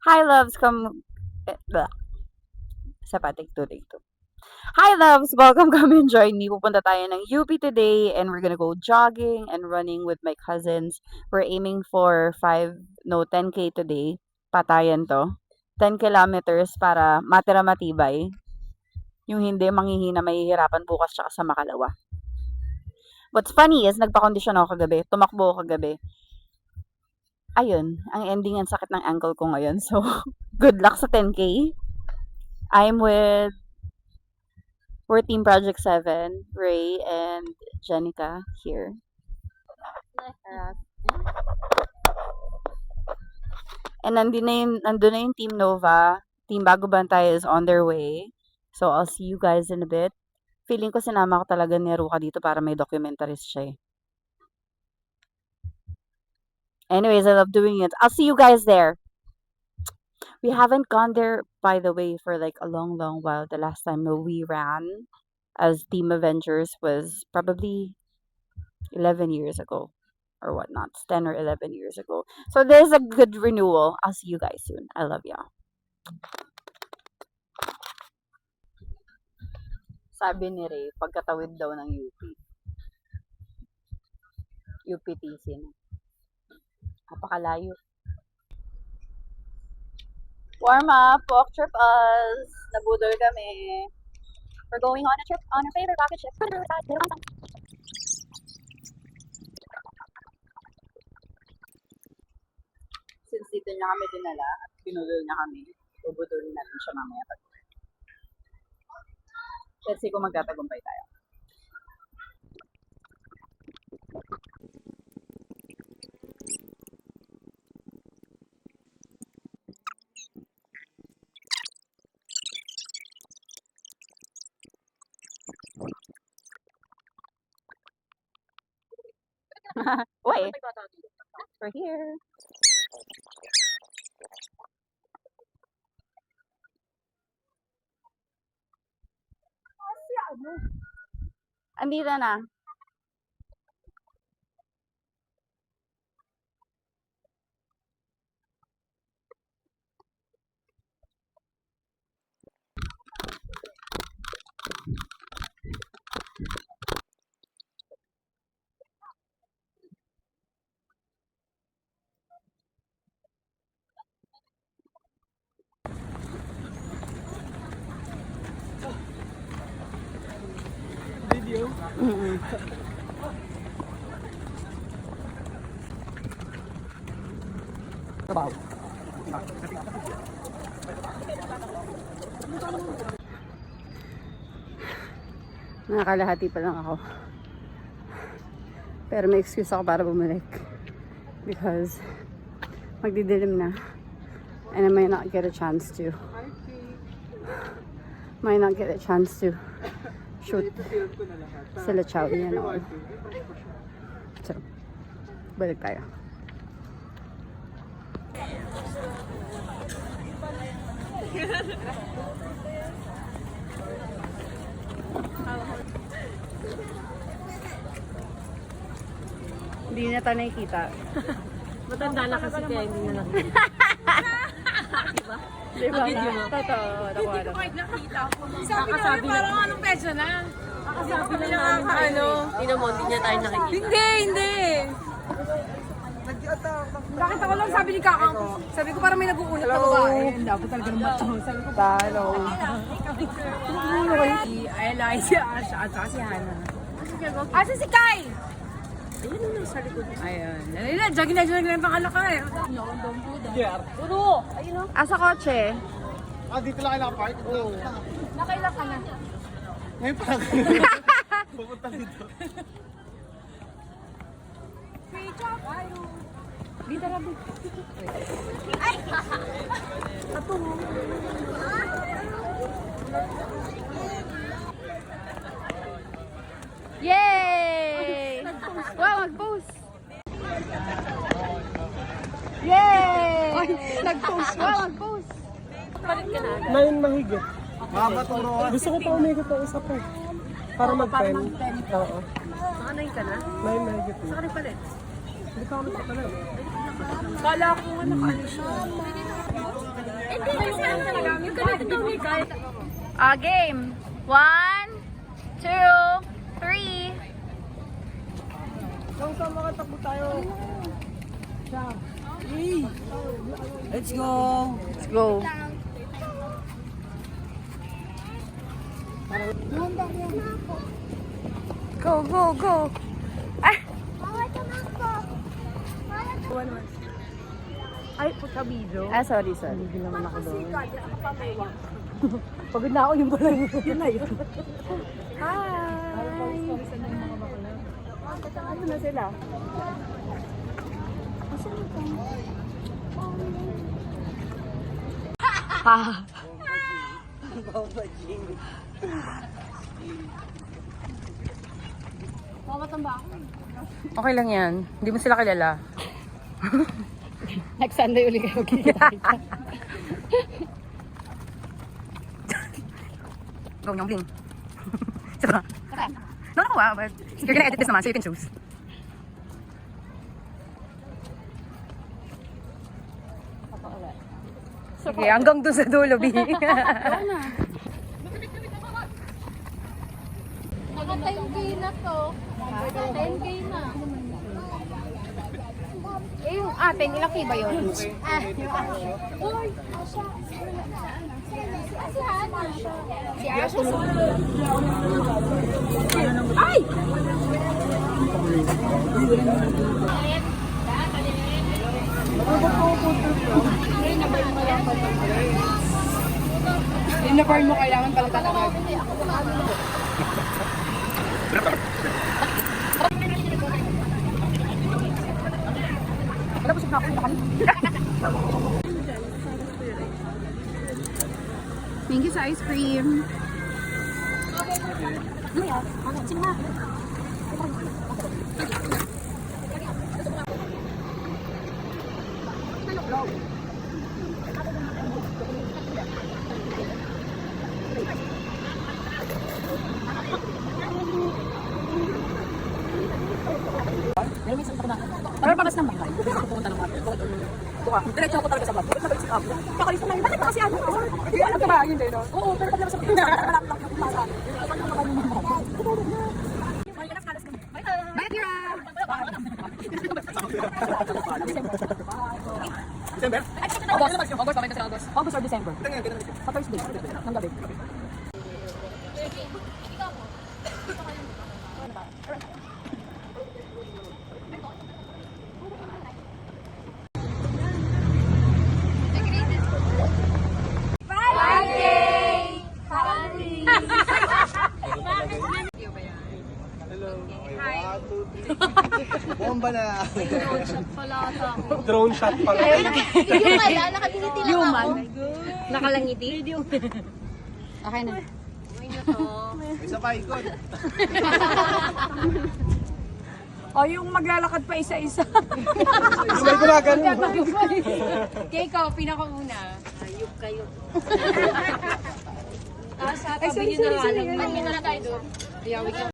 Hi loves, blah. Isa pa, take two, take two. Hi loves, welcome come and join me. Pupunta tayo ng UP today and we're gonna go jogging and running with my cousins. We're aiming for 10K today. Patayan to. 10 kilometers para matira matibay. Yung hindi manghihina, mahihirapan bukas tsaka sa makalawa. What's funny is, nagpa-condition ako kagabi. Tumakbo ako kagabi. Ayun, ang ending, ang sakit ng ankle ko ngayon. So, good luck sa 10K. We're Team Project 7, Ray and Jenica here. And nandun na yung Team Nova. Team Bago Bantay is on their way. So, I'll see you guys in a bit. Feeling ko sinama ko talaga ni Ruka dito para may documentarist siya eh. Anyways, I love doing it. I'll see you guys there. We haven't gone there, by the way, for like a long, long while. The last time we ran as Team Avengers was probably 11 years ago or whatnot. 10 or 11 years ago. So there's a good renewal. I'll see you guys soon. I love y'all. Sabi ni Ray, pagkatawid daw ng UP. UPTC na. Napakalayo. Warm up, walk trip us. Nabudol kami. We're going on a trip on our favorite rocket ship. Since dito niya kami dinala at pinudol niya kami, bubudulin natin siya mamaya pag let's see kung magtatagumpay tayo. Wait, we're here. Andito na. Video? Trabaho. Nakakalahati pa lang ako. Pero may excuse ako para bumalik. Because magdidilim na. And I might not get a chance to shoot sila Chow and all. So, balik tayo. Hindi na tayo nakikita. Matanda na kasi kaya hindi na nakikita. Diba? Totoo. Kahit nakita ko. Sabi na parang anong peso na? Sabi na ano. Tingnan mo, hindi niya tayo nakikita. Hindi. Bakit ako lang sabi ni Kakang? Sabi ko parang may nag-uunat na babae. Dapat talaga ng macho. Sabi ko, Hello. si Ella, si Asha, at saka si Hana. Asa si Kai? Ayun na sa likod. Ayun. Ayun, jogging na yung pangalaka eh. JR. Puro! Ayun o. Asa kotse? Dito lang kayo nakapark? Oo. Nakailak ka na. Ngayon pa lang. Pupunta dito. Dito na ba? Yay! Wow, mag-post! Yay! Nag-post! Wow, mag-post! Palit ka na. 9 mahigit. Mabaturo. Gusto ko pa umikot ng isa pa. Para mag-10. Oo. Naka-9 ka na? 9 mahigit. Saka rin palit. Hindi pa ako nagpapala. Kala ko nga naka-ano siya. Game. 1, 2, 3. Kung saan makatakbo tayo? Let's go! Let's go. Go, go, go. Ah! Ay, puta video. Ah, sorry, sorry. Hindi naman ako doon. Pagod na ako yung pala yun na yun. Hi! Ano na sila? Ha! Okay lang yan. Hindi mo sila kilala. Next Sunday uli kayo magkikita. Go, yung bling. Diba? No, but you're gonna edit this naman, so you can choose. Sige, hanggang doon sa dulo, B. Naka 10K na to. 10K na. Eh, yung ating, ilang K ba yun? Ah, yung ating. Uy! Si Hana. Si Asha. Ay! Yung na-burn mo, kailangan pala tatawag. Thank you sa ice cream. Pero pagas ng bahay. Pupunta ng bahay. Buka. Diretso ako talaga sa bahay. Bakit nabalik si Abla? Kakalis na bakit kasi ano? Hindi alam ka ba yun din, no? Oo, pero pag sa pinaka, malak lang yung masa. Bye, Kira! December? August or December? Sa Thursday. Ng gabi. Bomba na. Drone shot pala. Yung kaya, nakabiniti lang ako. Nakalangiti? Okay na. Isa pa ikot. O yung maglalakad pa isa-isa. Isay ko na ganun. Kaya ikaw, pinakauna. Ayup kayo. Sa tabi nyo na lang. Hindi na tayo doon.